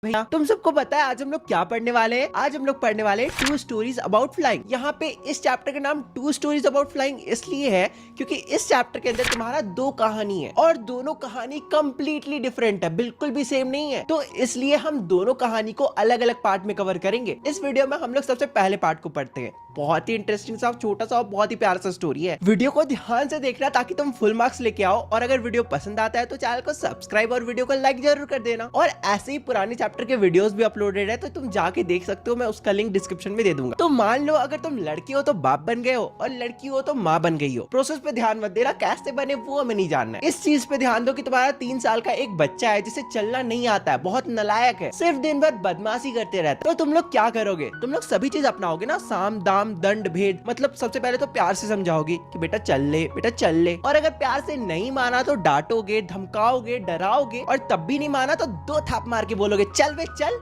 भैया तुम सबको पता है आज हम लोग क्या पढ़ने वाले हैं। आज हम लोग पढ़ने वाले हैं टू स्टोरीज अबाउट फ्लाइंग। यहाँ पे इस चैप्टर का नाम टू स्टोरीज अबाउट फ्लाइंग इसलिए है क्योंकि इस चैप्टर के अंदर तुम्हारा दो कहानी है और दोनों कहानी कंप्लीटली डिफरेंट है, बिल्कुल भी सेम नहीं है। तो इसलिए हम दोनों कहानी को अलग अलग पार्ट में कवर करेंगे। इस वीडियो में हम लोग सबसे पहले पार्ट को पढ़ते हैं। बहुत ही इंटरेस्टिंग सा छोटा सा बहुत ही प्यारा सा स्टोरी है। वीडियो को ध्यान से देखना ताकि तुम फुल मार्क्स लेके आओ। और अगर वीडियो पसंद आता है तो चैनल को सब्सक्राइब और वीडियो को लाइक जरूर कर देना। और ऐसे ही पुराने चैप्टर के वीडियोस भी अपलोडेड है तो तुम जाके देख सकते हो, मैं उसका लिंक डिस्क्रिप्शन में दे दूंगा। तो मान लो अगर तुम लड़की हो तो बाप बन गए हो और लड़की हो तो माँ बन गई हो। प्रोसेस पे ध्यान मत देना, कैसे बने वो हमें नहीं जानना है। इस चीज पे ध्यान दो कि तुम्हारा 3 साल का एक बच्चा है जिसे चलना नहीं आता है, बहुत नालायक है, सिर्फ दिन भर बदमाशी करते रहता है। तो तुम लोग क्या करोगे? तुम लोग सभी चीज अपनाओगे ना, साम दाम दंड भेद। मतलब सबसे पहले तो प्यार से समझाओगे कि बेटा चल ले, बेटा चल ले। और अगर प्यार से नहीं माना तो डांटोगे, धमकाओगे, डराओगे। और तब भी नहीं माना तो 2 थाप मार के बोलोगे चल बे चल।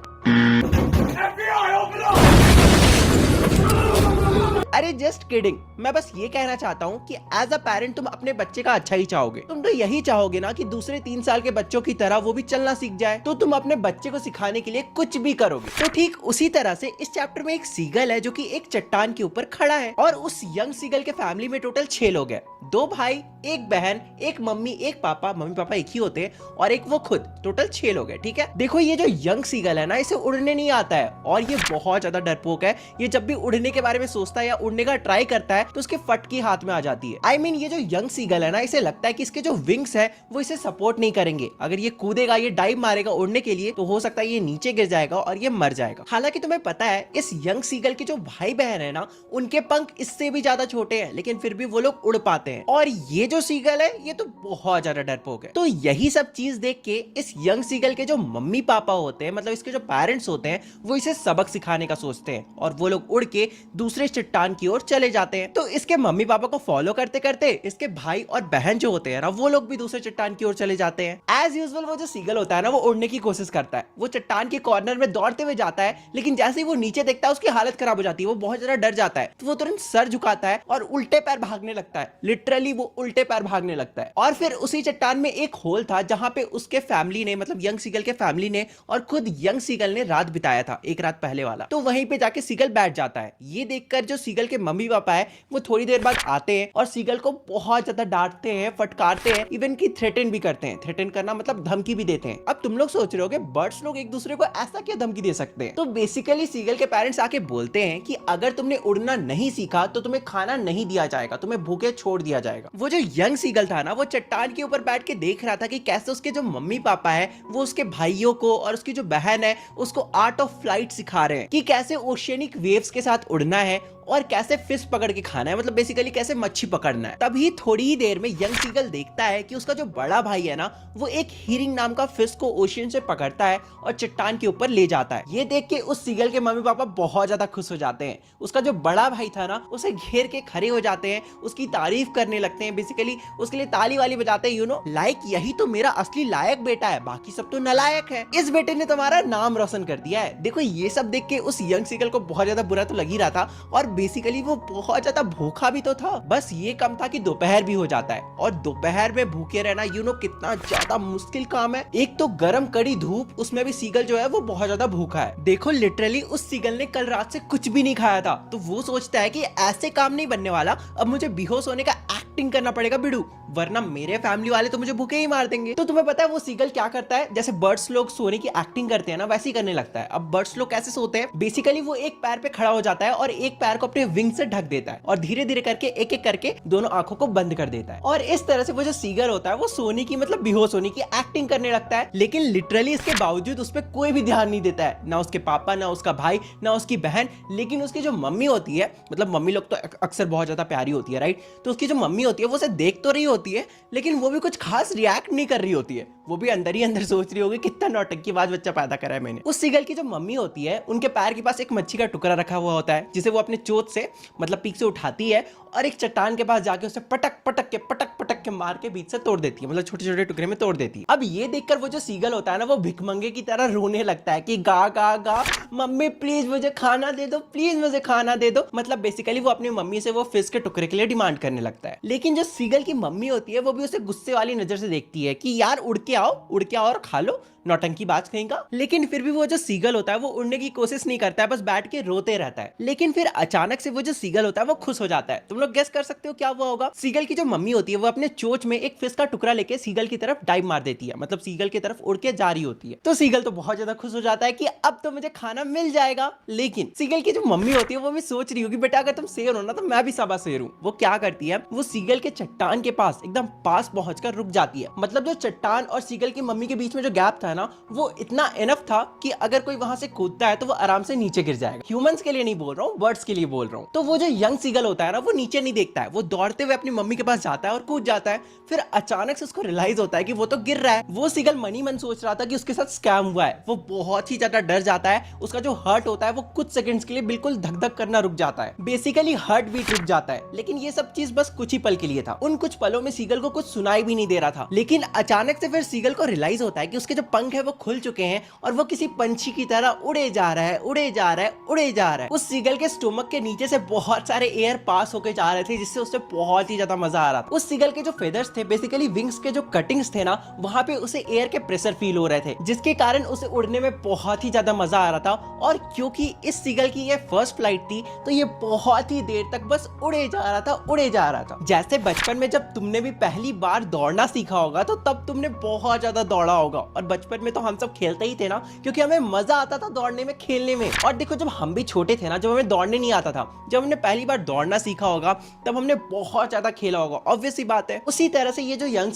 अरे जस्ट किडिंग। मैं बस ये कहना चाहता हूँ कि एज अ पेरेंट तुम अपने बच्चे का अच्छा ही चाहोगे। तुम तो यही चाहोगे ना कि दूसरे 3 साल के बच्चों की तरह वो भी चलना सीख जाए। तो तुम अपने बच्चे को सिखाने के लिए कुछ भी करोगे। तो ठीक उसी तरह से इस चैप्टर में एक सीगल है जो कि एक चट्टान के ऊपर खड़ा है। और उस यंग सीगल के फैमिली में टोटल 6 लोग हैं। 2 भाई, 1 बहन, 1 मम्मी, 1 पापा। मम्मी पापा एक ही होते हैं और एक वो खुद। टोटल 6 लोग हैं। ठीक है, देखो ये जो यंग सीगल है ना, इसे उड़ने नहीं आता है और ये बहुत ज्यादा डरपोक है। ये जब भी उड़ने के बारे में सोचता है या उड़ने का ट्राई करता है तो उसके फटकी हाथ में आ जाती है। I mean, ये जो यंग सीगल है ना, इसे लगता है कि इसके जो विंग्स है वो इसे सपोर्ट नहीं करेंगे। अगर ये कूदेगा, ये डाइव मारेगा उड़ने के लिए तो हो सकता है ये नीचे गिर जाएगा और ये मर जाएगा। हालांकि तुम्हें पता है इस यंग सीगल के जो भाई बहन है ना, उनके पंख इससे भी ज्यादा छोटे हैं, लेकिन फिर भी वो लोग उड़ पाते हैं। और ये जो सीगल है ये तो बहुत ज्यादा डरपोक है। तो यही सब चीज देख के इस यंग सीगल के जो मम्मी पापा होते हैं, मतलब इसके जो पेरेंट्स होते हैं, वो इसे सबक सिखाने का सोचते हैं और वो लोग उड़ के दूसरे चट्टान की ओर चले जाते हैं। तो इसके मम्मी पापा को फॉलो करते करते इसके भाई और बहन जो होते हैं ना, वो लोग भी दूसरे चट्टान की ओर चले जाते हैं। एज यूजुअल वो जो सीगल होता है ना, वो उड़ने की कोशिश करता है। वो चट्टान के कॉर्नर में दौड़ते हुए जाता है, लेकिन जैसे ही वो नीचे देखता है उसकी हालत खराब हो जाती है। वो बहुत ज्यादा डर जाता है। तो वो तुरंत सर झुकाता है और उल्टे पैर भागने लगता है। लिटरली वो उल्टे पैर भागने लगता है। और फिर उसी चट्टान में एक होल था जहां पे उसके फैमिली ने, मतलब यंग सीगल के फैमिली ने और खुद यंग सीगल ने रात बिताया था, एक रात पहले वाला। तो वहीं पे जाके सीगल बैठ जाता है। ये देखकर जो सीगल के मम्मी पापा है वो थोड़ी देर बाद आते हैं और सीगल को बहुत ज्यादा डांटते हैं, फटकारते हैं, इवन की थ्रेटन भी करते हैं। थ्रेटन करना मतलब धमकी भी देते हैं। अब तुम लोग सोच रहे होगे बर्ड्स लोग एक दूसरे को ऐसा क्या धमकी दे सकते हैं? तो बेसिकली सीगल के पेरेंट्स आके बोलते हैं कि अगर तुमने उड़ना नहीं सीखा तो तुम्हें खाना नहीं दिया जाएगा, तुम्हें भूखे छोड़ दिया जाएगा। वो जो यंग सीगल था ना, वो चट्टान के ऊपर बैठ के देख रहा था कि कैसे उसके जो मम्मी पापा है वो उसके भाइयों को और उसकी जो बहन है उसको आर्ट ऑफ फ्लाइट सिखा रहे हैं कि कैसे ओशियनिक वेव्स के साथ उड़ना है और कैसे फिश पकड़ के खाना है, मतलब बेसिकली कैसे मच्छी पकड़ना है। तभी थोड़ी ही देर में यंग सीगल देखता है कि उसका जो बड़ा भाई है ना, वो एक हीरिंग नाम का फिश को ओशियन से पकड़ता है और चट्टान के ऊपर ले जाता है। ये देख के उस सीगल के मम्मी पापा बहुत ज्यादा खुश हो जाते हैं। उसका जो बड़ा भाई था ना, उसे घेर के खड़े हो जाते हैं, उसकी तारीफ करने लगते हैं, बेसिकली उसके लिए ताली वाली बजाते हैं, यू नो लाइक यही तो मेरा असली लायक बेटा है, बाकी सब तो नालायक है। इस बेटे ने तुम्हारा नाम रोशन कर दिया है। देखो ये सब देख के उस यंग सीगल को बहुत ज्यादा बुरा तो लग ही रहा था और बेसिकली वो बहुत ज्यादा भूखा भी तो था। बस ये कम था कि दोपहर भी हो जाता है और दोपहर में भूखे रहना यू नो कितना ज्यादा मुश्किल काम है। एक तो गरम कड़ी धूप, उसमें भी सीगल जो है वो बहुत ज्यादा भूखा है। देखो लिटरली उस सीगल ने कल रात से कुछ भी नहीं खाया था। तो वो सोचता है कि ऐसे काम नहीं बनने वाला, अब मुझे बेहोश होने का एक्टिंग करना पड़ेगा बिडू, वरना मेरे फैमिली वाले तो मुझे भूखे ही मार देंगे। तो तुम्हें पता है वो सीगल क्या करता है? जैसे बर्ड्स लोग सोने की एक्टिंग करते हैं ना, वैसे ही करने लगता है। अब बर्ड्स लोग कैसे सोते हैं? बेसिकली वो एक पैर पे खड़ा हो जाता है और एक पैर को अपने विंग से ढक देता है और धीरे धीरे करके एक एक करके दोनों आंखों को बंद कर देता है। और इस तरह से वो जो सीगल होता है वो सोने की, मतलब बेहोश होने की एक्टिंग करने लगता है। लेकिन लिटरली इसके बावजूद उस पर कोई भी ध्यान नहीं देता है, ना उसके पापा, ना उसका भाई, ना उसकी बहन। लेकिन उसकी जो मम्मी होती है, मतलब मम्मी लोग तो अक्सर बहुत ज्यादा प्यारी होती है, राइट? तो उसकी जो मम्मी होती है वो उसे देख तो रही होती है, लेकिन वो भी कुछ खास रिएक्ट नहीं कर रही होती है। वो भी अंदर ही अंदर सोच रही होगी कितना नौटंकीबाज बच्चा पैदा करा है मैंने। उस सीगल की जो मम्मी होती है उनके पैर के पास एक मच्छी का टुकड़ा रखा हुआ होता है, जिसे वो अपने चोंच से, मतलब पीक से उठाती है और एक चट्टान के पास जाके उसे पटक पटक के मार के बीच से तोड़ देती है, मतलब छोटे छोटे टुकड़े में तोड़ देती है। अब ये देखकर वो जो सीगल होता है ना, वो भिखमंगे की तरह रोने लगता है कि गा गा गा, मम्मी प्लीज मुझे खाना दे दो, प्लीज मुझे खाना दे दो। मतलब बेसिकली वो अपनी मम्मी से वो फिश के टुकड़े के लिए डिमांड करने लगता है। लेकिन जो सीगल की मम्मी होती है वो भी उसे गुस्से वाली नजर से देखती है कि यार उड़ के आओ और खा लो, नौटंकी बाज कहेगा। लेकिन फिर भी वो जो सीगल होता है वो उड़ने की कोशिश नहीं करता है, बस बैठ के रोते रहता है। लेकिन फिर अचानक से वो जो सीगल होता है वो खुश हो जाता है। तुम लोग गेस कर सकते हो क्या हुआ होगा? सीगल की जो मम्मी होती है वो अपने चोंच में एक फिश का टुकड़ा लेके सीगल की तरफ डाइव मार देती है, मतलब सीगल की तरफ उड़ के जा रही होती है। तो सीगल तो बहुत ज्यादा खुश हो जाता है कि अब तो मुझे खाना मिल जाएगा। लेकिन सीगल की जो मम्मी होती है वो भी सोच रही होगी, बेटा अगर तुम शेर हो ना तो मैं भी सवा शेर हूं। वो क्या करती है, वो सीगल के चट्टान के पास एकदम पास पहुंचकर रुक जाती है। मतलब जो चट्टान और सीगल की मम्मी के बीच में जो गैप था ना, वो इतना इनफ था कि अगर कोई वहां से कूदता है तो वो आराम से नीचे गिर जाएगा। ह्यूमंस के लिए नहीं बोल रहा हूँ, बर्ड्स के लिए बोल रहा हूँ। तो वो जो यंग सीगल होता है ना, वो नीचे नहीं देखता है, वो दौड़ते हुए अपनी मम्मी के पास जाता है और कूद जाता है। फिर अचानक से उसको रियलाइज होता है कि वो तो गिर रहा है। वो सीगल मनी मन सोच रहा था कि उसके साथ स्कैम हुआ है। वो बहुत ही ज्यादा डर जाता है। उसका जो हार्ट होता है वो कुछ सेकंड्स के लिए बिल्कुल धक धक करना रुक जाता है, बेसिकली हार्ट बीट रुक जाता है। लेकिन ये सब चीज बस कुछ ही पल के लिए था। उन कुछ पलों में सीगल को कुछ सुनाई भी नहीं दे रहा था। लेकिन अचानक से फिर सीगल को रियलाइज होता है कि उसके जो पंख है वो खुल चुके हैं और वो किसी पंछी की तरह उड़े जा रहा है, उड़े जा रहा है, उड़े जा रहा है। उस सीगल के स्टोमक के नीचे से बहुत सारे एयर पास होके जा रहे थे, जिससे उसे बहुत ही ज्यादा मजा आ रहा था। उस सीगल के जो फेदर्स थे, बेसिकली विंग्स के जो कटिंग्स थे ना, वहां पे उसे एयर के प्रेशर फील हो रहे थे, जिसके कारण उसे उड़ने में बहुत ही ज्यादा मजा आ रहा था। और क्योंकि इस सीगल की ये फर्स्ट फ्लाइट थी तो ये बहुत ही देर तक बस उड़े जा रहा था, उड़े जा रहा था। जैसे बचपन में जब तुमने भी पहली बार दौड़ना सीखा होगा तो तब तुमने बहुत ज्यादा दौड़ा होगा। और बचपन में तो हम सब खेलते ही थे ना, क्योंकि हमें मजा आता था दौड़ने में, खेलने में। और देखो जब हम भी छोटे थे ना, जब हमें दौड़ने नहीं आता था, जब हमने पहली बार दौड़ना सीखा होगा तब हमने बहुत ज्यादा खेला होगा, ऑब्वियस सी बात है। उसी तरह से ये जो यंग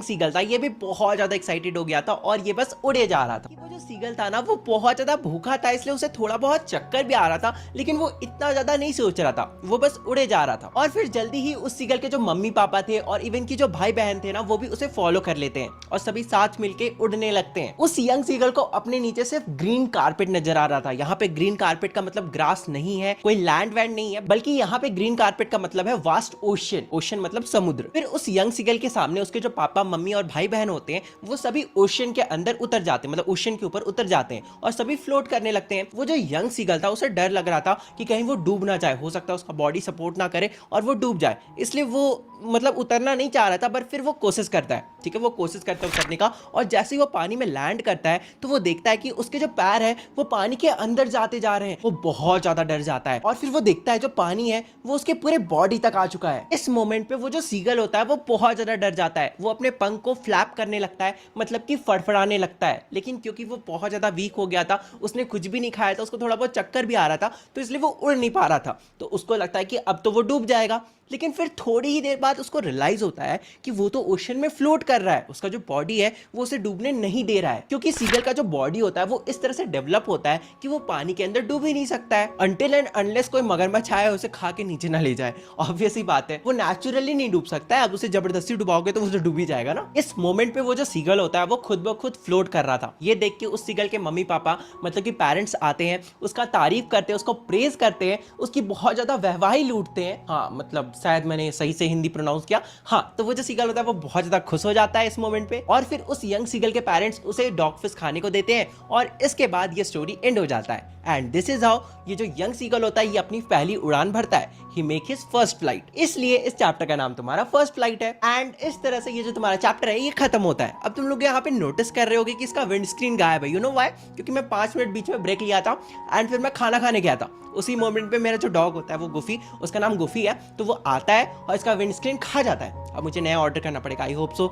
सीगल था, ये भी बहुत ज्यादा एक्साइटेड हो गया था और ये बस उड़े जा रहा था। वो जो सीगल था ना, वो बहुत ज्यादा भूखा था, इसलिए उसे थोड़ा बहुत चक्कर भी आ रहा था, लेकिन वो इतना ज्यादा नहीं सोच रहा था, वो बस उड़े जा रहा था। और फिर जल्दी ही उस सीगल के जो मम्मी पापा थे और इवन की जो भाई बहन थे ना, वो भी उसे फॉलो कर लेते हैं और सभी साथ मिलके उड़ने लगते हैं। उस यंग सीगल को अपने नीचे सिर्फ ग्रीन कारपेट नजर आ रहा था। यहाँ पे ग्रीन कारपेट का मतलब ग्रास नहीं है, कोई लैंड वैंड नहीं है, बल्कि यहाँ पे ग्रीन कारपेट का मतलब है वास्ट ओशन। ओशन मतलब समुद्र। फिर उस यंग सीगल के सामने उसके जो पापा मम्मी और भाई बहन होते हैं, वो सभी ओशन के अंदर उतर जाते हैं, मतलब ओशन के ऊपर उतर जाते हैं और सभी फ्लोट करने लगते हैं। वो जो यंग सीगल था, उसे डर लग रहा था कि कहीं वो डूब ना जाए, हो सकता है उसका बॉडी सपोर्ट ना करे और वो डूब जाए, इसलिए वो मतलब उतरना नहीं चाह रहा था। बट फिर वो कोशिश करता है, ठीक है, वो कोशिश करता है उतरने का। और जैसे ही वो पानी में लैंड करता है तो वो देखता है कि उसके जो पैर है वो पानी के अंदर जाते जा रहे हैं। वो बहुत ज्यादा डर जाता है और फिर वो देखता है जो पानी है वो उसके पूरे बॉडी तक आ चुका है। इस मोमेंट पे वो जो सीगल होता है वो बहुत ज्यादा डर जाता है। वो अपने पंख को फ्लैप करने लगता है, मतलब कि फड़फड़ाने लगता है। लेकिन क्योंकि वो बहुत ज्यादा वीक हो गया था, उसने कुछ भी नहीं खाया था, उसको थोड़ा बहुत चक्कर भी आ रहा था, तो इसलिए वो उड़ नहीं पा रहा था। तो उसको लगता है कि अब तो वो डूब जाएगा। लेकिन फिर थोड़ी ही देर बाद उसको रियलाइज होता है कि वो तो ओशन में फ्लोट कर रहा है, उसका जो बॉडी है वो उसे डूबने नहीं दे रहा है, क्योंकि सीगल का जो बॉडी होता है वो इस तरह से डेवलप होता है कि वो पानी के अंदर डूब ही नहीं सकता है, अनटिल एंड अनलेस कोई मगरमच्छ आए उसे खा के नीचे ना ले जाए। ऑब्वियस ही बात है, वो नेचुरली नहीं डूब सकता है। अब उसे जबरदस्ती डुबाओगे तो वो डूब ही जाएगा ना। इस मोमेंट पे वो जो सीगल होता है वो खुद ब खुद फ्लोट कर रहा था। ये देख के उस सीगल के मम्मी पापा, मतलब कि पेरेंट्स आते हैं, उसका तारीफ करते हैं, उसको प्रेज करते हैं, उसकी बहुत ज्यादा वाहवाही लूटते हैं। हाँ, मतलब शायद मैंने सही से हिंदी प्रोनाउंस किया। हाँ, तो वो जो सीगल होता है वो बहुत ज्यादा खुश हो जाता है इस मोमेंट पे। और फिर उस यंग सीगल के पेरेंट्स उसे डॉग फिश खाने को देते हैं और इसके बाद ये स्टोरी एंड हो जाता है। एंड दिस इज हाउ ये जो यंग सीगल होता है ये अपनी पहली उड़ान भरता है। ही मेक हिज फर्स्ट फ्लाइट, इसलिए इस चैप्टर का नाम तुम्हारा फर्स्ट फ्लाइट है। एंड इस तरह से ये जो तुम्हारा चैप्टर है ये खत्म होता है। अब तुम लोग यहाँ पे नोटिस कर रहे होगे कि इसका विंड स्क्रीन गायब है। You know why? क्योंकि मैं 5 मिनट बीच में ब्रेक लिया था एंड फिर मैं खाना खाने गया था। उसी मोमेंट पे मेरा जो डॉग होता है वो गुफी, उसका नाम गुफी है, तो वो आता है और इसका विंड स्क्रीन खा जाता है। अब मुझे नया ऑर्डर करना पड़ेगा। आई होप सो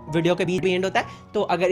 वीडियो के बीच भी एंड होता है, तो अगर